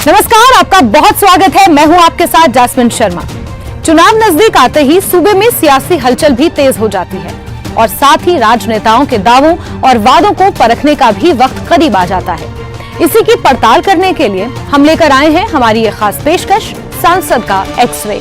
नमस्कार, आपका बहुत स्वागत है। मैं हूं आपके साथ जास्मिन शर्मा। चुनाव नजदीक आते ही सूबे में सियासी हलचल भी तेज हो जाती है और साथ ही राजनेताओं के दावों और वादों को परखने का भी वक्त करीब आ जाता है। इसी की पड़ताल करने के लिए हम लेकर आए हैं हमारी ये खास पेशकश, सांसद का एक्स-रे।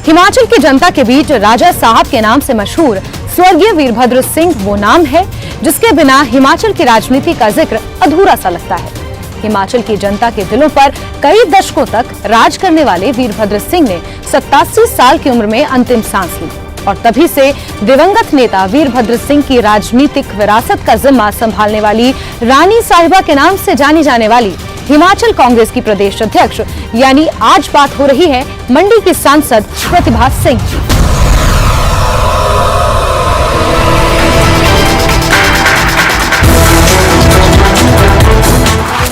हिमाचल की जनता के बीच राजा साहब के नाम से मशहूर स्वर्गीय वीरभद्र सिंह वो नाम है जिसके बिना हिमाचल की राजनीति का जिक्र अधूरा सा लगता है। हिमाचल की जनता के दिलों पर कई दशकों तक राज करने वाले वीरभद्र सिंह ने 87 साल की उम्र में अंतिम सांस ली और तभी से दिवंगत नेता वीरभद्र सिंह की राजनीतिक विरासत का जिम्मा संभालने वाली रानी साहिबा के नाम से जानी जाने वाली हिमाचल कांग्रेस की प्रदेश अध्यक्ष यानी आज बात हो रही है मंडी की सांसद प्रतिभा सिंह की।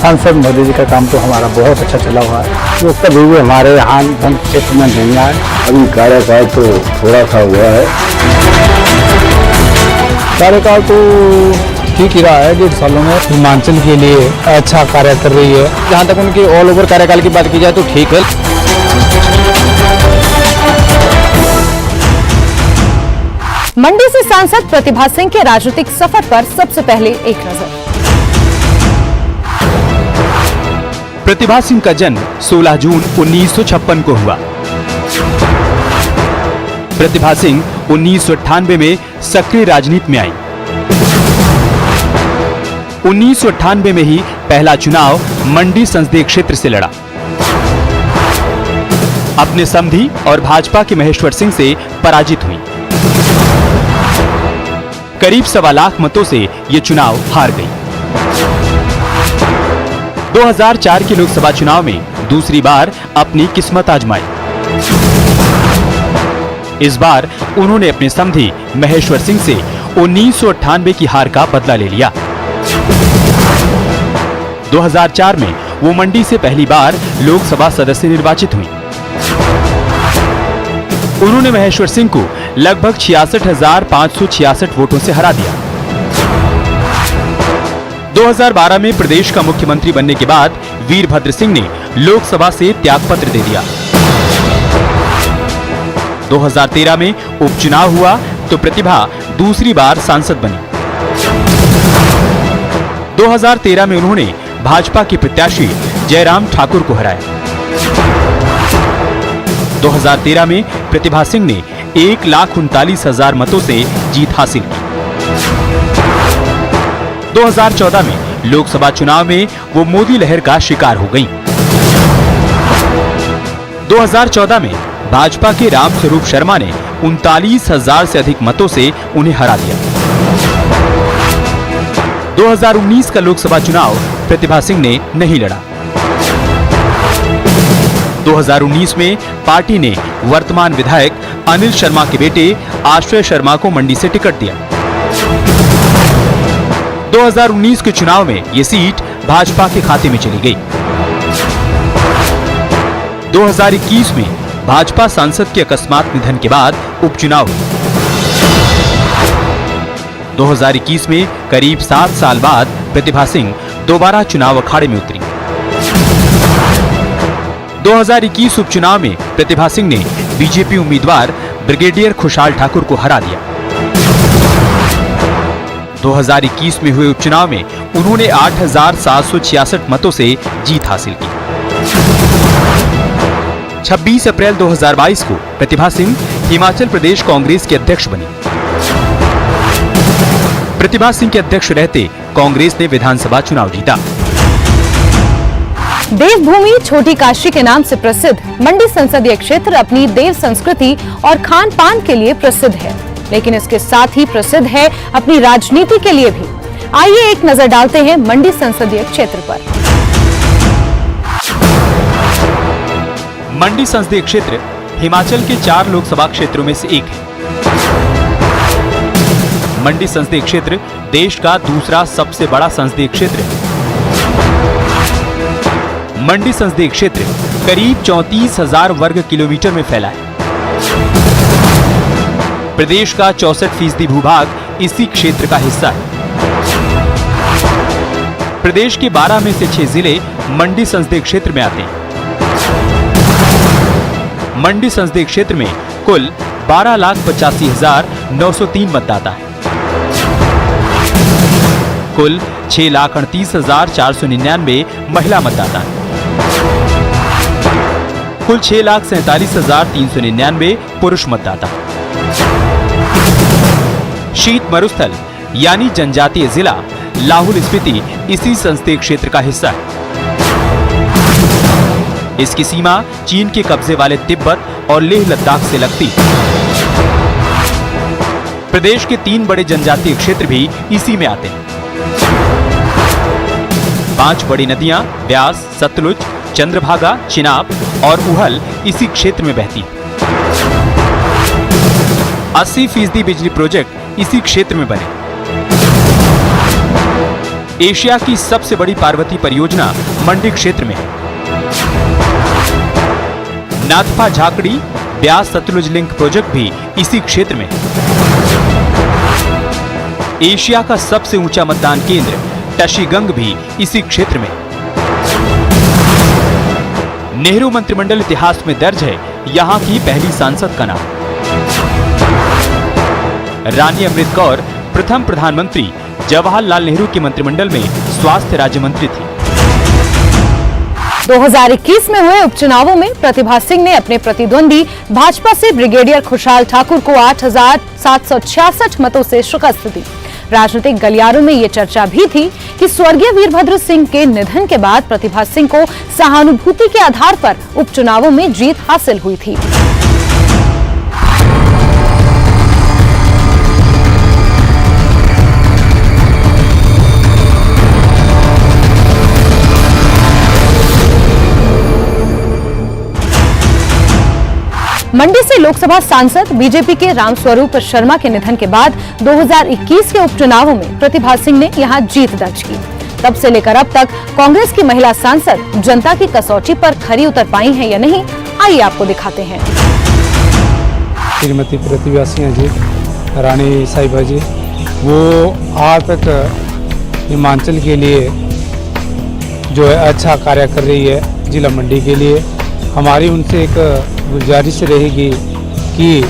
सांसद मोदी जी का काम तो हमारा बहुत अच्छा चला हुआ है, वो कभी भी हमारे यहाँ क्षेत्र में नहीं आए। अभी कार्यकाल तो थोड़ा सा हुआ है, कार्यकाल तो ठीक ही रहा है। 1.5 सालों में हिमाचल के लिए अच्छा कार्य कर रही है। जहाँ तक उनकी ऑल ओवर कार्यकाल की बात की जाए तो ठीक है। मंडी से सांसद प्रतिभा सिंह के राजनीतिक सफर पर सबसे पहले एक नजर। प्रतिभा सिंह का जन्म 16 जून 1956 को हुआ। प्रतिभा सिंह 1998 में सक्रिय राजनीति में आई। 1998 में ही पहला चुनाव मंडी संसदीय क्षेत्र से लड़ा। अपने समधी और भाजपा के महेश्वर सिंह से पराजित हुई। करीब 1.25 लाख मतों से ये चुनाव हार गई। 2004 के लोकसभा चुनाव में दूसरी बार अपनी किस्मत आजमाई। इस बार उन्होंने अपने समधी महेश्वर सिंह से 1998 की हार का बदला ले लिया। 2004 में वो मंडी से पहली बार लोकसभा सदस्य निर्वाचित हुई। उन्होंने महेश्वर सिंह को लगभग 66,566 वोटों से हरा दिया। 2012 में प्रदेश का मुख्यमंत्री बनने के बाद वीरभद्र सिंह ने लोकसभा से त्यागपत्र दे दिया। 2013 में उपचुनाव हुआ तो प्रतिभा दूसरी बार सांसद बनी। 2013 में उन्होंने भाजपा के प्रत्याशी जयराम ठाकुर को हराया। 2013 में प्रतिभा सिंह ने 1,39,000 मतों से जीत हासिल की। 2014 में लोकसभा चुनाव में वो मोदी लहर का शिकार हो गईं। 2014 में भाजपा के रामस्वरूप शर्मा ने 39,000 से अधिक मतों से उन्हें हरा दिया। 2019 का लोकसभा चुनाव प्रतिभा सिंह ने नहीं लड़ा। 2019 में पार्टी ने वर्तमान विधायक अनिल शर्मा के बेटे आश्रय शर्मा को मंडी से टिकट दिया। 2019 के चुनाव में ये सीट भाजपा के खाते में चली गई। 2021 में भाजपा सांसद के अकस्मात निधन के बाद उपचुनाव हुआ। 2021 में करीब 7 साल बाद प्रतिभा सिंह दोबारा चुनाव अखाड़े में उतरी। 2021 उपचुनाव में प्रतिभा सिंह ने बीजेपी उम्मीदवार ब्रिगेडियर खुशहाल ठाकुर को हरा दिया। 2021 में हुए उपचुनाव में उन्होंने 8,766 मतों से जीत हासिल की। 26 अप्रैल 2022 को प्रतिभा सिंह हिमाचल प्रदेश कांग्रेस के अध्यक्ष बनी। प्रतिभा सिंह के अध्यक्ष रहते कांग्रेस ने विधानसभा चुनाव जीता। देवभूमि छोटी काशी के नाम से प्रसिद्ध मंडी संसदीय क्षेत्र अपनी देव संस्कृति और खान पान के लिए प्रसिद्ध है, लेकिन इसके साथ ही प्रसिद्ध है अपनी राजनीति के लिए भी। आइए एक नजर डालते हैं मंडी संसदीय क्षेत्र पर। मंडी संसदीय क्षेत्र हिमाचल के 4 लोकसभा क्षेत्रों में से एक है। मंडी संसदीय क्षेत्र देश का दूसरा सबसे बड़ा संसदीय क्षेत्र है। मंडी संसदीय क्षेत्र करीब 34,000 वर्ग किलोमीटर में फैला है। प्रदेश का 64% भूभाग इसी क्षेत्र का हिस्सा है। प्रदेश के 12 में से 6 जिले मंडी संसदीय क्षेत्र में आते हैं। मंडी संसदीय क्षेत्र में कुल 12,85,903 मतदाता हैं। कुल 6,38,499 महिला मतदाता हैं। कुल 6,47,399 पुरुष मतदाता। शीत मरुस्थल यानी जनजातीय जिला लाहौल स्पीति इसी संसदीय क्षेत्र का हिस्सा है। इसकी सीमा चीन के कब्जे वाले तिब्बत और लेह लद्दाख से लगती है। प्रदेश के 3 बड़े जनजातीय क्षेत्र भी इसी में आते हैं। 5 बड़ी नदियां व्यास, सतलुज, चंद्रभागा, चिनाब और उहल इसी क्षेत्र में बहती है। 80% बिजली प्रोजेक्ट इसी क्षेत्र में बने। एशिया की सबसे बड़ी पार्वती परियोजना मंडी क्षेत्र में है। नाथपा झाकड़ी ब्यास सतलुज लिंक प्रोजेक्ट भी इसी क्षेत्र में है। एशिया का सबसे ऊंचा मतदान केंद्र टशीगंग भी इसी क्षेत्र में है। नेहरू मंत्रिमंडल इतिहास में दर्ज है यहां की पहली सांसद का नाम। रानी अमृत कौर प्रथम प्रधानमंत्री जवाहरलाल नेहरू के मंत्रिमंडल में स्वास्थ्य राज्य मंत्री थी। 2021 में हुए उपचुनावों में प्रतिभा सिंह ने अपने प्रतिद्वंदी भाजपा से ब्रिगेडियर खुशहाल ठाकुर को 8,766 मतों से शिकस्त दी। राजनीतिक गलियारों में ये चर्चा भी थी कि स्वर्गीय वीरभद्र सिंह के निधन के बाद प्रतिभा सिंह को सहानुभूति के आधार पर उपचुनावों में जीत हासिल हुई थी। मंडी से लोकसभा सांसद बीजेपी के रामस्वरूप शर्मा के निधन के बाद 2021 के उपचुनावों में प्रतिभा सिंह ने यहां जीत दर्ज की। तब से लेकर अब तक कांग्रेस की महिला सांसद जनता की कसौटी पर खरी उतर पाई हैं या नहीं, आइए आपको दिखाते हैं। श्रीमती प्रतिभा सिंह जी, रानी साहिबा जी, वो आज तक हिमाचल के लिए जो है अच्छा कार्य कर रही है। जिला मंडी के लिए हमारी उनसे एक गुजारिश रहेगी कि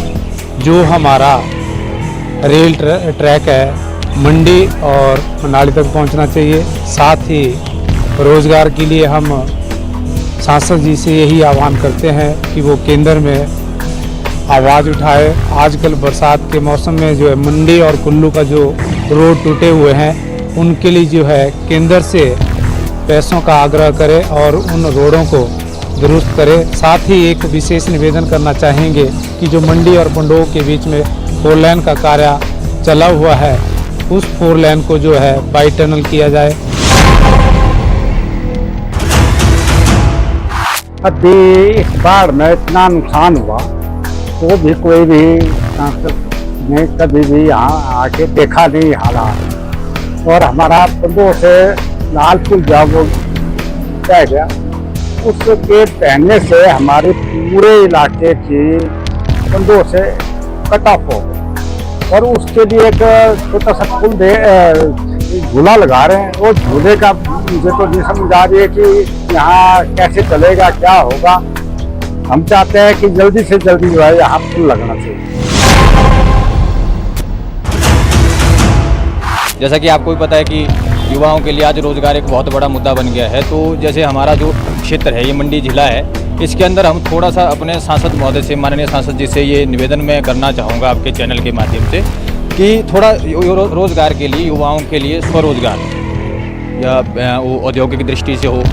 जो हमारा रेल ट्रैक है मंडी और मनाली तक पहुंचना चाहिए। साथ ही रोजगार के लिए हम सांसद जी से यही आह्वान करते हैं कि वो केंद्र में आवाज़ उठाए। आजकल बरसात के मौसम में जो है मंडी और कुल्लू का जो रोड टूटे हुए हैं उनके लिए जो है केंद्र से पैसों का आग्रह करे और उन रोडों को दुरुस्त करे। साथ ही एक विशेष निवेदन करना चाहेंगे कि जो मंडी और पंडोह के बीच में 4 लेन का कार्य चला हुआ है उस 4 लेन को जो है बाई टनल किया जाए। अभी इस बाढ़ में इतना नुकसान हुआ तो भी कोई भी सांसद ने कभी भी यहाँ आके देखा नहीं हालात। और हमारा पंडोह से लालपुर जागो रह गया, उसके बहने से हमारे पूरे इलाके की पंडोह से कट ऑफ हो गए। और उसके लिए एक छोटा सा पुल झूला लगा रहे हैं। वो झूले का मुझे तो नहीं समझ आ रही है कि यहाँ कैसे चलेगा, क्या होगा। हम चाहते हैं कि जल्दी से जल्दी जो है यहाँ पुल लगना चाहिए। जैसा कि आपको भी पता है कि युवाओं के लिए आज रोजगार एक बहुत बड़ा मुद्दा बन गया है। तो जैसे हमारा जो क्षेत्र है ये मंडी जिला है, इसके अंदर हम थोड़ा सा अपने सांसद महोदय से, माननीय सांसद जी से ये निवेदन मैं करना चाहूँगा आपके चैनल के माध्यम से कि थोड़ा रोजगार के लिए, युवाओं के लिए स्वरोजगार या वो औद्योगिक दृष्टि से हो,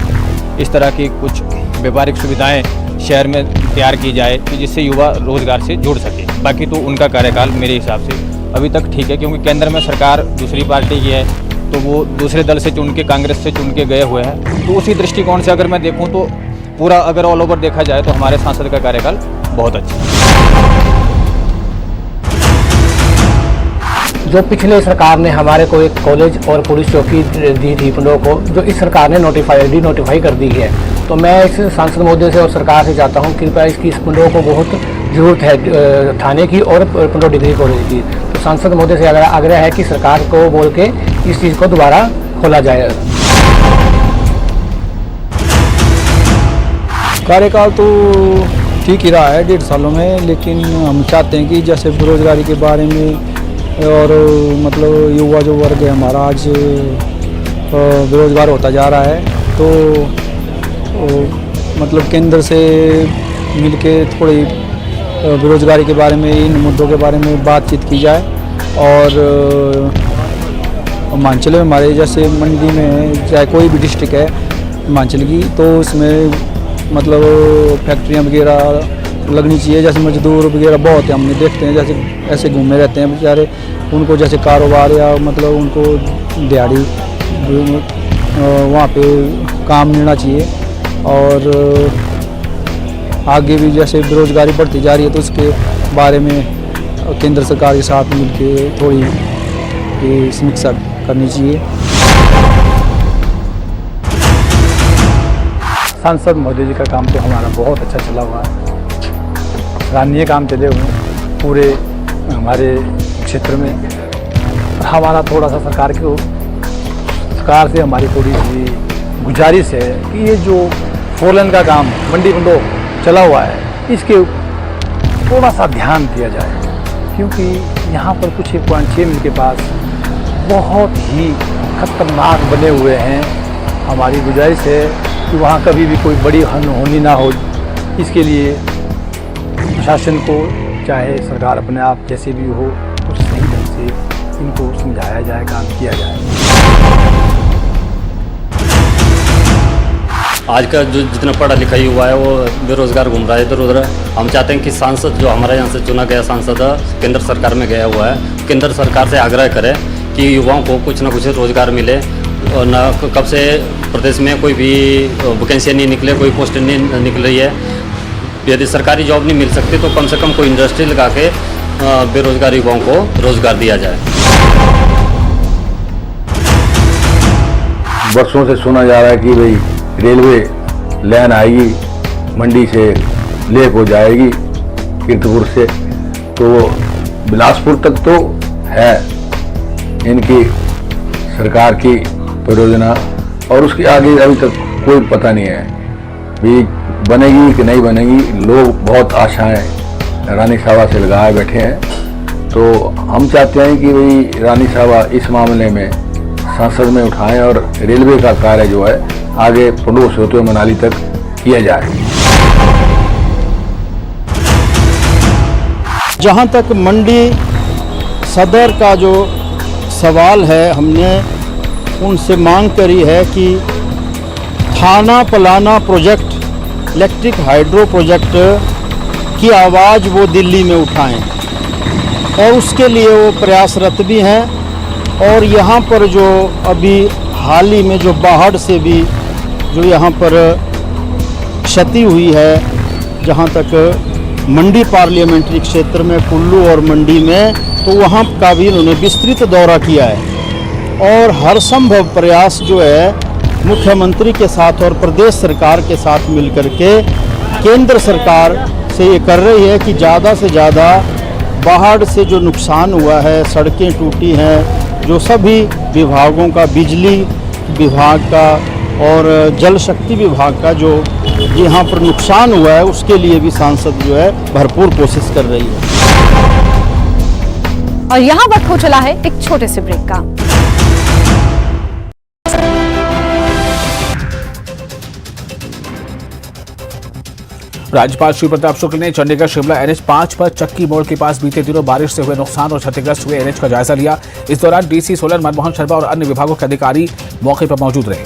इस तरह की कुछ व्यापारिक सुविधाएं शहर में तैयार की जाए कि जिससे युवा रोजगार से जुड़ सके। बाकी तो उनका कार्यकाल मेरे हिसाब से अभी तक ठीक है, क्योंकि केंद्र में सरकार दूसरी पार्टी की है तो वो दूसरे दल से चुन के, कांग्रेस से चुन के गए हुए हैं। तो उसी दृष्टिकोण से अगर मैं देखूं तो पूरा अगर ऑल ओवर देखा जाए तो हमारे सांसद का कार्यकाल बहुत अच्छा है। जो पिछले सरकार ने हमारे को एक कॉलेज और पुलिस चौकी दी थी पंडोह को, जो इस सरकार ने नोटिफाई कर दी है, तो मैं इस सांसद महोदय से और सरकार से चाहता हूँ कृपया इसकी इस पंडोह को बहुत ज़रूरत है थाने की और पंडोह डिग्री कॉलेज की। तो सांसद महोदय से आग्रह है कि सरकार को बोल के इस चीज़ को दोबारा खोला जाए। कार्यकाल तो ठीक ही रहा है 1.5 सालों में, लेकिन हम चाहते हैं कि जैसे बेरोजगारी के बारे में और मतलब युवा जो वर्ग है हमारा आज बेरोजगार होता जा रहा है, तो मतलब केंद्र से मिलके थोड़ी बेरोजगारी के बारे में, इन मुद्दों के बारे में बातचीत की जाए। और हिमाचल में हमारे जैसे मंडी में चाहे कोई भी डिस्ट्रिक्ट है हिमाचल की, तो उसमें मतलब फैक्ट्रियाँ वगैरह लगनी चाहिए। जैसे मजदूर वगैरह बहुत है, हमने देखते हैं जैसे ऐसे घूमे रहते हैं बेचारे, उनको जैसे कारोबार या मतलब उनको दिहाड़ी वहाँ पे काम मिलना चाहिए। और आगे भी जैसे बेरोजगारी बढ़ती जा रही है तो उसके बारे में केंद्र सरकार के साथ मिलके थोड़ी समीक्षा करनी चाहिए। सांसद मोदी जी का काम तो हमारा बहुत अच्छा चला हुआ है, सराहनीय काम चले हुए हैं पूरे हमारे क्षेत्र में। हमारा थोड़ा सा सरकार से हमारी थोड़ी सी गुजारिश है कि ये जो 4 लेन का काम मंडी बंदो चला हुआ है, इसके थोड़ा सा ध्यान दिया जाए, क्योंकि यहाँ पर कुछ 1.6 मील के पास बहुत ही खतरनाक बने हुए हैं। हमारी गुजारिश है कि वहाँ कभी भी कोई बड़ी अनहोनी ना हो, इसके लिए प्रशासन को चाहे सरकार अपने आप जैसे भी हो कुछ सही ढंग से इनको समझाया जाए, काम किया जाए। आज का जो जितना पढ़ा लिखा युवा है वो बेरोजगार घूम रहा है इधर उधर। हम चाहते हैं कि सांसद जो हमारे यहाँ से चुना गया सांसद केंद्र सरकार में गया हुआ है, केंद्र सरकार से आग्रह करे कि युवाओं को कुछ ना कुछ रोजगार मिले, और न कब से प्रदेश में कोई भी वैकेंसी नहीं निकले, कोई पोस्ट नहीं निकल रही है। यदि सरकारी जॉब नहीं मिल सकती तो कम से कम कोई इंडस्ट्री लगा के बेरोजगार युवाओं को रोजगार दिया जाए। वर्षों से सुना जा रहा है कि भाई रेलवे लाइन आएगी, मंडी से लेक हो जाएगी कीर्तपुर से, तो बिलासपुर तक तो है इनकी सरकार की परियोजना, और उसके आगे अभी तक कोई पता नहीं है भी बनेगी कि नहीं बनेगी। लोग बहुत आशाएं रानी साहबा से लगाए बैठे हैं, तो हम चाहते हैं कि भाई रानी साहबा इस मामले में संसद में उठाएं और रेलवे का कार्य जो है आगे पंडोह से होते हुए मनाली तक किया जाए। जहाँ तक मंडी सदर का जो सवाल है, हमने उनसे मांग करी है कि थाना पलाना प्रोजेक्ट, इलेक्ट्रिक हाइड्रो प्रोजेक्ट की आवाज़ वो दिल्ली में उठाएं, और उसके लिए वो प्रयासरत भी हैं। और यहाँ पर जो अभी हाल ही में जो बाढ़ से भी जो यहाँ पर क्षति हुई है, जहाँ तक मंडी पार्लियामेंट्री क्षेत्र में कुल्लू और मंडी में, तो वहाँ का भी उन्होंने विस्तृत दौरा किया है। और हर संभव प्रयास जो है मुख्यमंत्री के साथ और प्रदेश सरकार के साथ मिलकर के केंद्र सरकार से ये कर रही है कि ज़्यादा से ज़्यादा बाढ़ से जो नुकसान हुआ है, सड़कें टूटी हैं, जो सभी विभागों का, बिजली विभाग का और जल शक्ति विभाग का जो यहाँ पर नुकसान हुआ है, उसके लिए भी सांसद जो है भरपूर कोशिश कर रही है। और यहाँ वक्त हो चला है एक छोटे से ब्रेक का। राज्यपाल श्री प्रताप शुक्ल ने चंडीगढ़ शिमला NH 5 पर चक्की मोड़ के पास बीते दिनों बारिश से हुए नुकसान और क्षतिग्रस्त हुए NH का जायजा लिया। इस दौरान डीसी सोलन मनमोहन शर्मा और अन्य विभागों के अधिकारी मौके पर मौजूद रहे।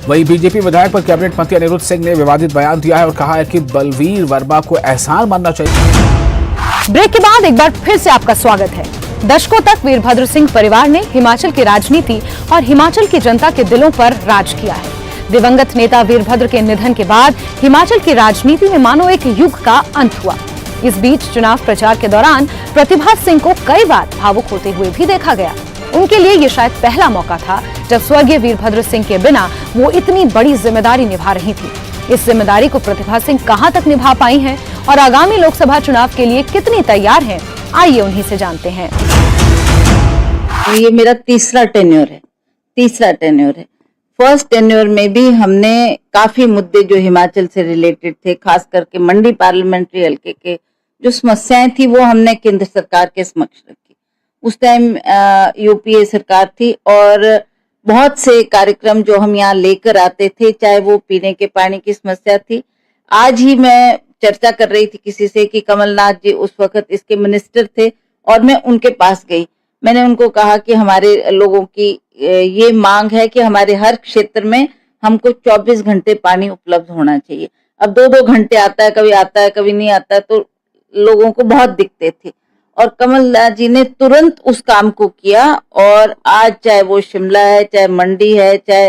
वहीं बीजेपी विधायक पर कैबिनेट मंत्री अनिरुद्ध सिंह ने विवादित बयान दिया है और कहा है कि बलवीर वर्मा को एहसान मानना चाहिए। ब्रेक के बाद एक बार फिर से आपका स्वागत है। दशकों तक वीरभद्र सिंह परिवार ने हिमाचल की राजनीति और हिमाचल की जनता के दिलों पर राज किया है। दिवंगत नेता वीरभद्र के निधन के बाद हिमाचल की राजनीति में मानो एक युग का अंत हुआ। इस बीच चुनाव प्रचार के दौरान प्रतिभा सिंह को कई बार भावुक होते हुए भी देखा गया। उनके लिए ये शायद पहला मौका था जब स्वर्गीय वीरभद्र सिंह के बिना वो इतनी बड़ी जिम्मेदारी निभा रही थी। इस जिम्मेदारी को प्रतिभा सिंह कहां तक निभा पाई हैं और आगामी लोकसभा चुनाव के लिए कितनी तैयार हैं, आइए उन्हीं से जानते हैं। ये मेरा तीसरा टेन्योर है। फर्स्ट टेन्योर में भी हमने काफी मुद्दे जो हिमाचल से रिलेटेड थे, खास करके मंडी पार्लियामेंट्री हल्के के जो समस्याएं थी वो हमने केंद्र सरकार के समक्ष रखी। उस टाइम यूपीए सरकार थी और बहुत से कार्यक्रम जो हम यहाँ लेकर आते थे, चाहे वो पीने के पानी की समस्या थी। आज ही मैं चर्चा कर रही थी किसी से कि कमलनाथ जी उस वक्त इसके मिनिस्टर थे और मैं उनके पास गई। मैंने उनको कहा कि हमारे लोगों की ये मांग है कि हमारे हर क्षेत्र में हमको 24 घंटे पानी उपलब्ध होना चाहिए। अब 2-2 घंटे आता है, कभी नहीं आता है, तो लोगों को बहुत दिक्कतें थी। और कमलनाथ जी ने तुरंत उस काम को किया और आज चाहे वो शिमला है, चाहे मंडी है, चाहे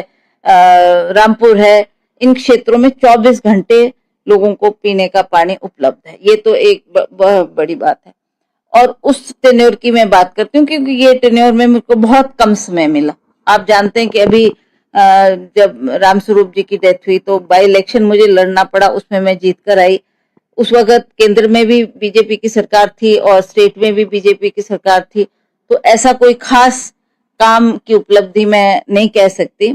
रामपुर है, इन क्षेत्रों में 24 घंटे लोगों को पीने का पानी उपलब्ध है। ये तो एक बहुत बड़ी बात है। और उस टेन्योर की मैं बात करती हूँ क्योंकि ये टेन्योर में मुझको बहुत कम समय मिला। आप जानते हैं कि अभी जब रामस्वरूप जी की डेथ हुई तो बाई इलेक्शन मुझे लड़ना पड़ा, उसमें मैं जीत कर आई। उस वक्त केंद्र में भी बीजेपी की सरकार थी और स्टेट में भी बीजेपी की सरकार थी, तो ऐसा कोई खास काम की उपलब्धि मैं नहीं कह सकती।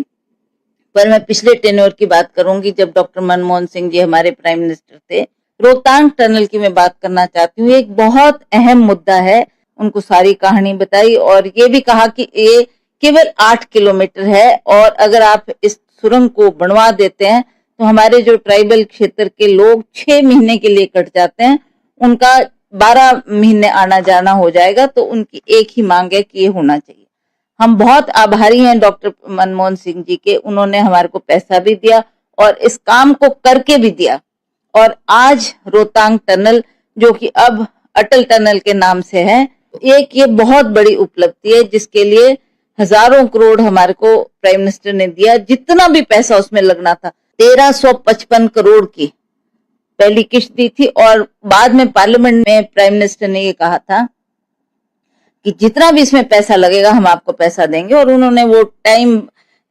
पर मैं पिछले टेन्योर की बात करूंगी जब डॉक्टर मनमोहन सिंह जी हमारे प्राइम मिनिस्टर थे। रोहतांग टनल की मैं बात करना चाहती हूँ। एक बहुत अहम मुद्दा है, उनको सारी कहानी बताई और ये भी कहा कि ये केवल 8 किलोमीटर है और अगर आप इस सुरंग को बनवा देते हैं तो हमारे जो ट्राइबल क्षेत्र के लोग 6 महीने के लिए कट जाते हैं, उनका 12 महीने आना जाना हो जाएगा। तो उनकी एक ही मांग है कि ये होना चाहिए। हम बहुत आभारी हैं डॉक्टर मनमोहन सिंह जी के, उन्होंने हमारे को पैसा भी दिया और इस काम को करके भी दिया। और आज रोहतांग टनल जो कि अब अटल टनल के नाम से है, एक ये बहुत बड़ी उपलब्धि है जिसके लिए हजारों करोड़ हमारे को प्राइम मिनिस्टर ने दिया। जितना भी पैसा उसमें लगना था, 1355 करोड़ की पहली किश्त दी थी और बाद में पार्लियामेंट में प्राइम मिनिस्टर ने ये कहा था कि जितना भी इसमें पैसा लगेगा हम आपको पैसा देंगे। और उन्होंने वो टाइम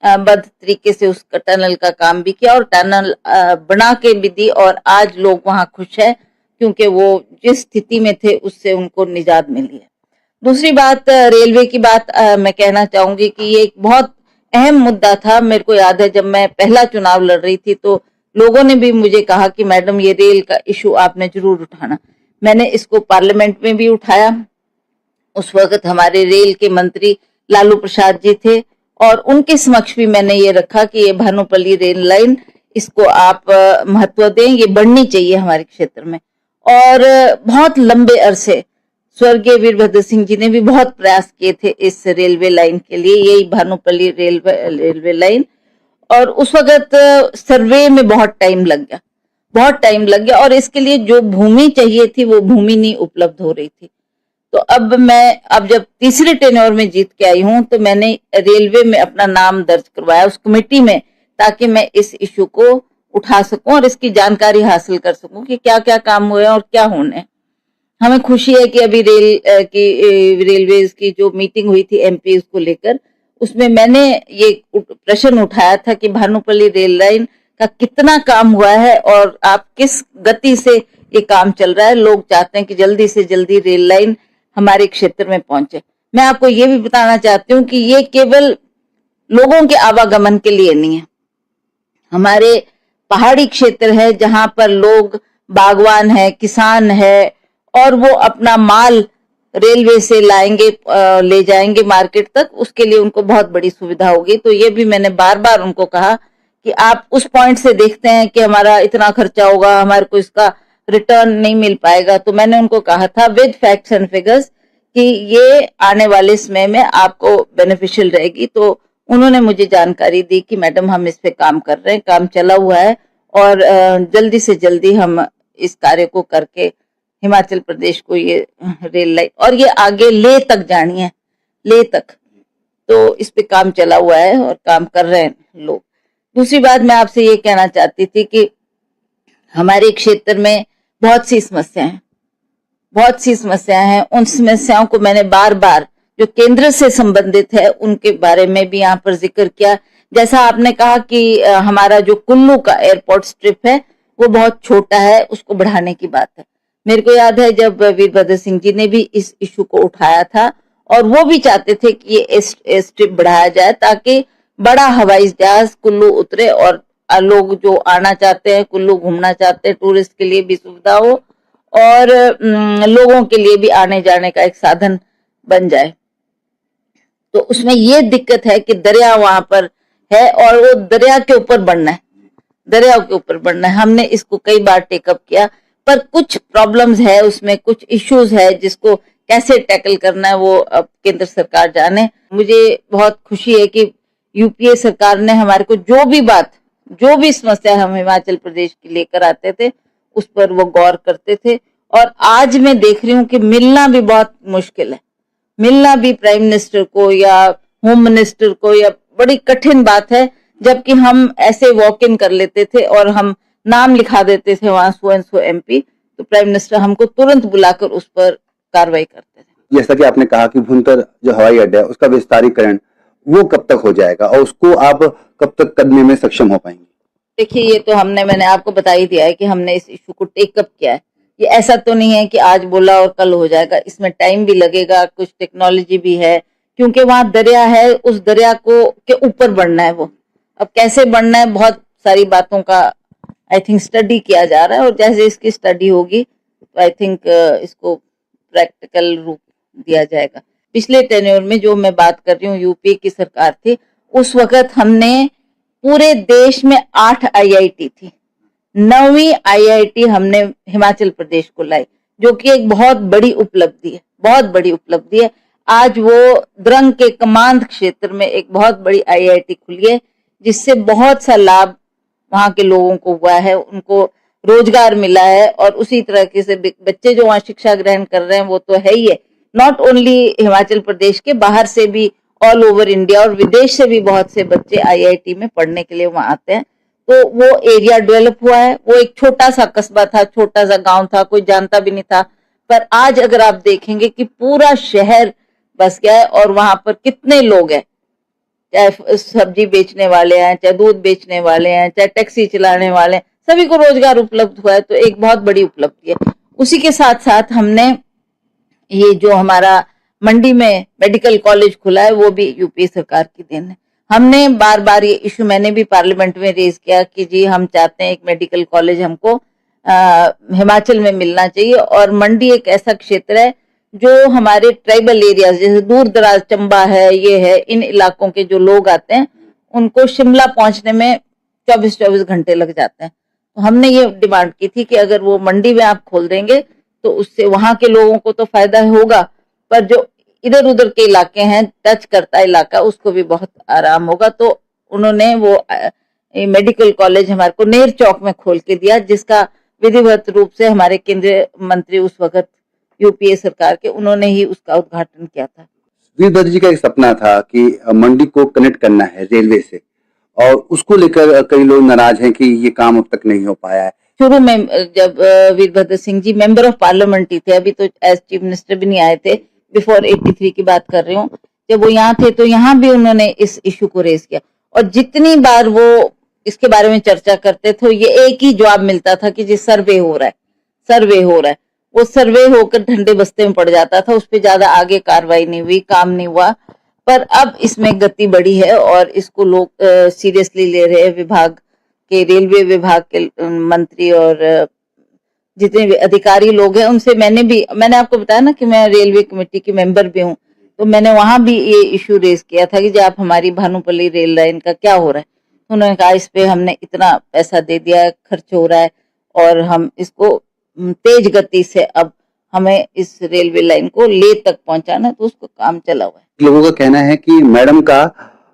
बद्ध तरीके से उस टनल का काम भी किया और टनल बना के भी दी और आज लोग वहां खुश है क्योंकि वो जिस स्थिति में थे उससे उनको निजात मिली है। दूसरी बात, रेलवे की बात मैं कहना चाहूंगी कि ये एक बहुत अहम मुद्दा था। मेरे को याद है जब मैं पहला चुनाव लड़ रही थी तो लोगों ने भी मुझे कहा कि मैडम ये रेल का इशू आपने जरूर उठाना। मैंने इसको पार्लियामेंट में भी उठाया। उस वक्त हमारे रेल के मंत्री लालू प्रसाद जी थे और उनके समक्ष भी मैंने ये रखा कि ये भानुपल्ली रेल लाइन, इसको आप महत्व दें, ये बढ़नी चाहिए हमारे क्षेत्र में। और बहुत लंबे अरसे स्वर्गीय वीरभद्र सिंह जी ने भी बहुत प्रयास किए थे इस रेलवे लाइन के लिए, यही भानुपल्ली रेलवे लाइन। और उस वक्त सर्वे में बहुत टाइम लग गया और इसके लिए जो भूमि चाहिए थी वो भूमि नहीं उपलब्ध हो रही थी। तो अब जब तीसरे टेन्योर में जीत के आई हूं तो मैंने रेलवे में अपना नाम दर्ज करवाया उस कमेटी में, ताकि मैं इस इशू को उठा सकूं और इसकी जानकारी हासिल कर सकूं कि क्या क्या काम हुए और क्या होने। हमें खुशी है कि अभी रेलवे की जो मीटिंग हुई थी एमपी को लेकर, उसमें मैंने ये प्रश्न उठाया था कि भानुपल्ली रेल लाइन का कितना काम हुआ है और आप किस गति से ये काम चल रहा है। लोग चाहते हैं कि जल्दी से जल्दी रेल लाइन हमारे क्षेत्र में पहुंचे। मैं आपको ये भी बताना चाहती हूँ कि ये केवल लोगों के आवागमन के लिए नहीं है। हमारे पहाड़ी क्षेत्र है जहां पर लोग बागवान है, किसान है और वो अपना माल रेलवे से लाएंगे, ले जाएंगे मार्केट तक, उसके लिए उनको बहुत बड़ी सुविधा होगी। तो ये भी मैंने बार बार उनको कहा कि आप उस पॉइंट से देखते हैं कि हमारा इतना खर्चा होगा, हमारे को इसका रिटर्न नहीं मिल पाएगा। तो मैंने उनको कहा था विद फैक्ट्स एंड फिगर्स कि ये आने वाले समय में आपको बेनिफिशियल रहेगी। तो उन्होंने मुझे जानकारी दी कि मैडम हम इस पे काम कर रहे हैं, काम चला हुआ है और जल्दी से जल्दी हम इस कार्य को करके हिमाचल प्रदेश को ये रेल लाइन और ये आगे ले तक जानी है, ले तक, तो इस पे काम चला हुआ है और काम कर रहे हैं लोग। दूसरी बात मैं आपसे ये कहना चाहती थी कि हमारे क्षेत्र में बहुत सी समस्याएं हैं। उन समस्याओं को मैंने बार बार जो केंद्र से संबंधित है उनके बारे में भी यहाँ पर जिक्र किया। जैसा आपने कहा कि हमारा जो कुल्लू का एयरपोर्ट स्ट्रिप है वो बहुत छोटा है, उसको बढ़ाने की बात है। मेरे को याद है जब वीरभद्र सिंह जी ने भी इस इशू को उठाया था और वो भी चाहते थे कि ये स्ट्रिप बढ़ाया जाए ताकि बड़ा हवाई जहाज कुल्लू उतरे और लोग जो आना चाहते हैं, कुल्लू घूमना चाहते हैं, टूरिस्ट के लिए भी सुविधा हो और लोगों के लिए भी आने जाने का एक साधन बन जाए। तो उसमें ये दिक्कत है कि दरिया वहां पर है और वो दरिया के ऊपर बढ़ना है, दरिया के ऊपर बढ़ना है। हमने इसको कई बार टेकअप किया पर कुछ प्रॉब्लम्स है उसमें, कुछ इश्यूज है जिसको कैसे टैकल करना है वो अब केंद्र सरकार जाने। मुझे बहुत खुशी है कि यूपीए सरकार ने हमारे को जो भी समस्या हम हिमाचल प्रदेश की लेकर आते थे उस पर वो गौर करते थे। और आज मैं देख रही हूँ कि मिलना भी बहुत मुश्किल है, मिलना भी प्राइम मिनिस्टर को या होम मिनिस्टर को या बड़ी कठिन बात है, जबकि हम ऐसे वॉक इन कर लेते थे और हम नाम लिखा देते थे वहां सो एंड सो एमपी, तो प्राइम मिनिस्टर हमको तुरंत बुलाकर उस पर कार्रवाई करते थे। जैसा कि आपने कहा कि भुंतर जो हवाई अड्डा है उसका विस्तारीकरण वो कब तक हो जाएगा और उसको आप कब तक करने में सक्षम हो पाएंगे? देखिए ये तो मैंने आपको बता ही दिया है कि हमने इस इशू को टेकअप किया है। ये ऐसा तो नहीं है कि आज बोला और कल हो जाएगा, इसमें टाइम भी लगेगा, कुछ टेक्नोलॉजी भी है क्योंकि वहां दरिया है, उस दरिया को के ऊपर बढ़ना है। वो अब कैसे बढ़ना है बहुत सारी बातों का आई थिंक स्टडी किया जा रहा है और जैसे इसकी स्टडी होगी तो आई थिंक इसको प्रैक्टिकल रूप दिया जाएगा। पिछले टेन्योर में जो मैं बात कर रही हूँ यूपी की सरकार थी, उस वक्त हमने पूरे देश में 8 आईआईटी थी, 9वीं आईआईटी हमने हिमाचल प्रदेश को लाई, जो कि एक बहुत बड़ी उपलब्धि है, बहुत बड़ी उपलब्धि है। आज वो द्रंग के कमांद क्षेत्र में एक बहुत बड़ी आईआईटी खुली है जिससे बहुत सा लाभ वहां के लोगों को हुआ है, उनको रोजगार मिला है और उसी तरह से बच्चे जो वहां शिक्षा ग्रहण कर रहे हैं वो तो है ही है, नॉट ओनली हिमाचल प्रदेश के, बाहर से भी ऑल ओवर इंडिया और विदेश से भी बहुत से बच्चे आईआईटी में पढ़ने के लिए वहां आते हैं। तो वो एरिया डेवलप हुआ है। वो एक छोटा सा कस्बा था, छोटा सा गांव था, कोई जानता भी नहीं था, पर आज अगर आप देखेंगे कि पूरा शहर बस गया है और वहां पर कितने लोग हैं, चाहे सब्जी बेचने वाले हैं, चाहे दूध बेचने वाले हैं, चाहे टैक्सी चलाने वाले हैं, सभी को रोजगार उपलब्ध हुआ है। तो एक बहुत बड़ी उपलब्धि है। उसी के साथ साथ हमने ये जो हमारा मंडी में मेडिकल कॉलेज खुला है वो भी यूपी सरकार की देन है। हमने बार बार ये इशू मैंने भी पार्लियामेंट में रेज किया कि जी हम चाहते हैं एक मेडिकल कॉलेज हमको हिमाचल में मिलना चाहिए। और मंडी एक ऐसा क्षेत्र है जो हमारे ट्राइबल एरियाज जैसे दूर दराज चंबा है, ये है, इन इलाकों के जो लोग आते हैं उनको शिमला पहुंचने में 24-24 घंटे लग जाते हैं। तो हमने ये डिमांड की थी कि अगर वो मंडी में आप खोल देंगे तो उससे वहां के लोगों को तो फायदा होगा, पर जो इधर उधर के इलाके हैं, टच करता इलाका, उसको भी बहुत आराम होगा। तो उन्होंने वो मेडिकल कॉलेज हमारे को नेर चौक में खोल के दिया, जिसका विधिवत रूप से हमारे केंद्रीय मंत्री उस वक्त यूपीए सरकार के, उन्होंने ही उसका उद्घाटन किया था। वीरभद्र जी का एक सपना था कि मंडी को कनेक्ट करना है रेलवे से और उसको लेकर कई लोग नाराज हैं कि ये काम अब तक नहीं हो पाया है। शुरू में जब Virbhadra Singh ji member of parliament ही थे, अभी तो एज चीफ मिनिस्टर भी नहीं आए थे, बिफोर 83 की बात कर रही हूँ, जब वो यहाँ थे तो यहाँ भी उन्होंने इस इशू को रेज किया और जितनी बार वो इसके बारे में चर्चा करते थे ये एक ही जवाब मिलता था कि जी सर्वे हो रहा है, सर्वे हो रहा है। वो सर्वे होकर ठंडे बस्ते में पड़ जाता था, उस पर ज्यादा आगे कार्रवाई नहीं हुई, काम नहीं हुआ। पर अब इसमें गति बढ़ी है और इसको लोग सीरियसली ले रहे हैं। विभाग के, रेलवे विभाग के मंत्री और जितने भी अधिकारी लोग हैं उनसे मैंने आपको बताया ना कि मैं रेलवे कमेटी की मेंबर भी हूँ, तो मैंने वहां भी ये इशू रेज किया था कि जब आप हमारी भानुपल्ली रेल लाइन का क्या हो रहा है। तो उन्होंने कहा इस पे हमने इतना पैसा दे दिया है, खर्च हो रहा है और हम इसको तेज गति से अब हमें इस रेलवे लाइन को ले तक पहुंचाना, तो उसको काम चला हुआ है। लोगों का कहना है कि मैडम का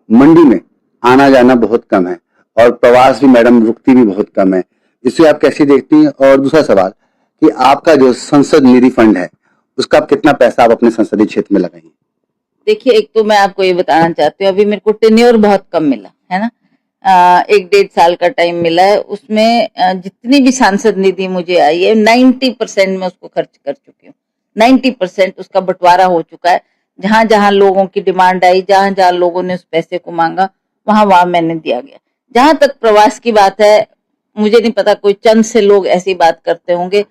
मंडी में आना जाना बहुत कम है और प्रवास भी मैडम रुकती भी बहुत कम है, इसे आप कैसे देखती हैं? और दूसरा सवाल कि आपका जो संसद निधि फंड है उसका आप कितना पैसा आप अपने संसदीय क्षेत्र में लगाएंगे? देखिए, एक तो मैं आपको ये बताना चाहती हूँ, अभी मेरे को टेन्योर बहुत कम मिला है ना, 1-1.5 साल का टाइम मिला है। उसमें जितनी भी सांसद निधि मुझे आई है 90% में उसको खर्च कर चुकी हूँ। 90% उसका बंटवारा हो चुका है। जहां जहां लोगों की डिमांड आई, जहां जहां लोगों ने उस पैसे को मांगा, वहां मैंने दिया गया। जहां तक प्रवास की बात है, मुझे नहीं पता, कोई चंद से लोग ऐसी बात करते होंगे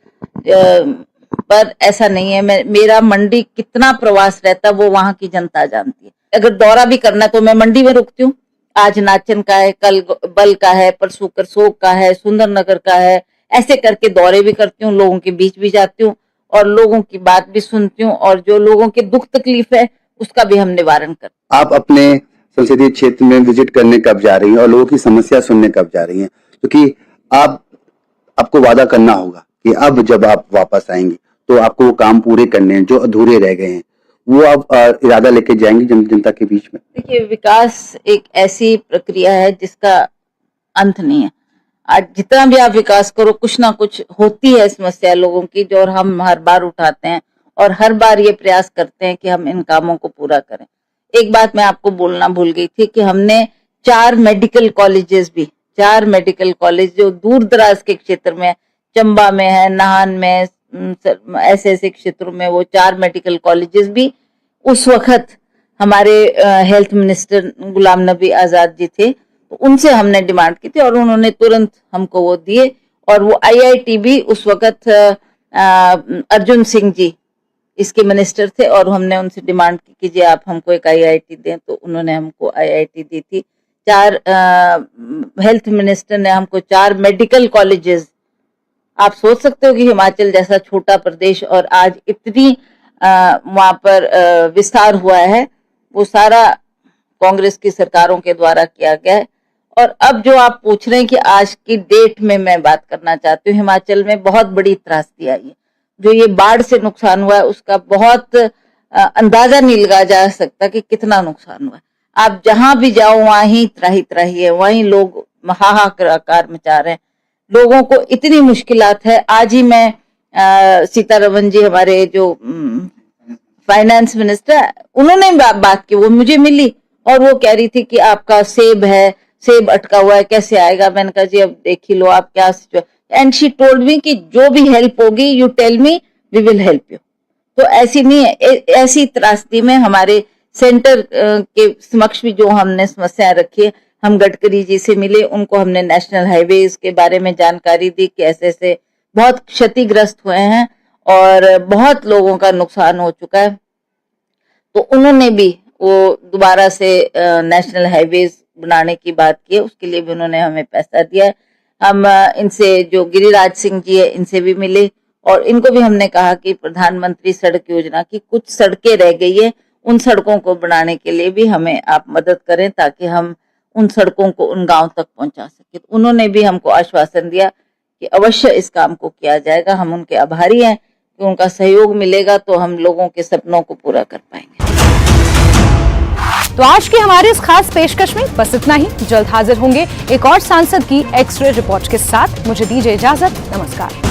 पर ऐसा नहीं है। मेरा मंडी कितना प्रवास रहता है वो वहां की जनता जानती है। अगर दौरा भी करना है तो मैं मंडी में रुकती हूँ। आज नाचन का है, कल बल का है, परसों करसोग का है, सुंदरनगर का है, ऐसे करके दौरे भी करती हूँ, लोगों के बीच भी जाती हूँ और लोगों की बात भी सुनती हूँ और जो लोगों के दुख तकलीफ है उसका भी हम निवारण करते हैं। आप अपने संसदीय क्षेत्र में विजिट करने कब जा रही हैं और लोगों की समस्या सुनने कब जा रही हैं? क्योंकि आपको वादा करना होगा कि अब जब आप वापस आएंगी तो आपको वो काम पूरे करने हैं जो अधूरे रह गए हैं, वो आप इरादा लेके जाएंगी जनता के बीच में। देखिए, विकास एक ऐसी प्रक्रिया है जिसका अंत नहीं है। आज जितना भी आप विकास करो कुछ ना कुछ होती है समस्या लोगों की, जो और हम हर बार उठाते हैं और हर बार ये प्रयास करते हैं कि हम इन कामों को पूरा करें। एक बात मैं आपको बोलना भूल गई थी कि हमने 4 मेडिकल कॉलेजेस भी, 4 मेडिकल कॉलेज जो दूर दराज के क्षेत्र में, चंबा में है, नाहन में, ऐसे क्षेत्रों में वो 4 मेडिकल कॉलेजेस भी उस वक्त हमारे हेल्थ मिनिस्टर गुलाम नबी आजाद जी थे, तो उनसे हमने डिमांड की थी और उन्होंने तुरंत हमको वो दिए। और वो IIT भी उस वक्त अर्जुन सिंह जी इसके मिनिस्टर थे और हमने उनसे डिमांड की कि जी आप हमको एक IIT दें, तो उन्होंने हमको IIT दी थी। 4 हेल्थ मिनिस्टर ने हमको 4 मेडिकल कॉलेजेस। आप सोच सकते हो कि हिमाचल जैसा छोटा प्रदेश और आज इतनी वहां पर विस्तार हुआ है, वो सारा कांग्रेस की सरकारों के द्वारा किया गया है। और अब जो आप पूछ रहे हैं कि आज की डेट में मैं बात करना चाहती हूँ, हिमाचल में बहुत बड़ी त्रासदी आई है। जो ये बाढ़ से नुकसान हुआ है उसका बहुत अंदाजा नहीं लगाया जा सकता कि कितना नुकसान हुआ है। आप जहां भी जाओ वहां ही त्राही है, वहीं लोग हाहाकार मचा रहे हैं, लोगों को इतनी मुश्किलात है। आज ही मैं सीतारमण जी हमारे जो फाइनेंस मिनिस्टर है, उन्होंने बात की, वो मुझे मिली और वो कह रही थी कि आपका सेब है, सेब अटका हुआ है, कैसे आएगा। मैंने कहा जी अब देख ही लो आप क्या। एंड शी टोल्ड मी कि जो भी हेल्प होगी you tell me, we will help you. तो ऐसी नहीं है, ऐसी त्रासदी में हमारे सेंटर के समक्ष भी जो हमने समस्याएं रखी है, हम गडकरी जी से मिले, उनको हमने नेशनल हाईवेज के बारे में जानकारी दी कि ऐसे ऐसे बहुत क्षतिग्रस्त हुए हैं और बहुत लोगों का नुकसान हो चुका है। तो उन्होंने भी वो दोबारा से नेशनल हाईवेज बनाने की बात की है, उसके लिए भी उन्होंने हमें पैसा दिया है। हम इनसे जो गिरिराज सिंह जी है इनसे भी मिले और इनको भी हमने कहा कि प्रधानमंत्री सड़क योजना की कुछ सड़कें रह गई है, उन सड़कों को बनाने के लिए भी हमें आप मदद करें ताकि हम उन सड़कों को उन गांव तक पहुंचा सके। तो उन्होंने भी हमको आश्वासन दिया कि अवश्य इस काम को किया जाएगा। हम उनके आभारी हैं कि उनका सहयोग मिलेगा तो हम लोगों के सपनों को पूरा कर पाएंगे। तो आज की हमारी इस खास पेशकश में बस इतना ही। जल्द हाजिर होंगे एक और सांसद की एक्स-रे रिपोर्ट के साथ। मुझे दीजिए इजाजत, नमस्कार।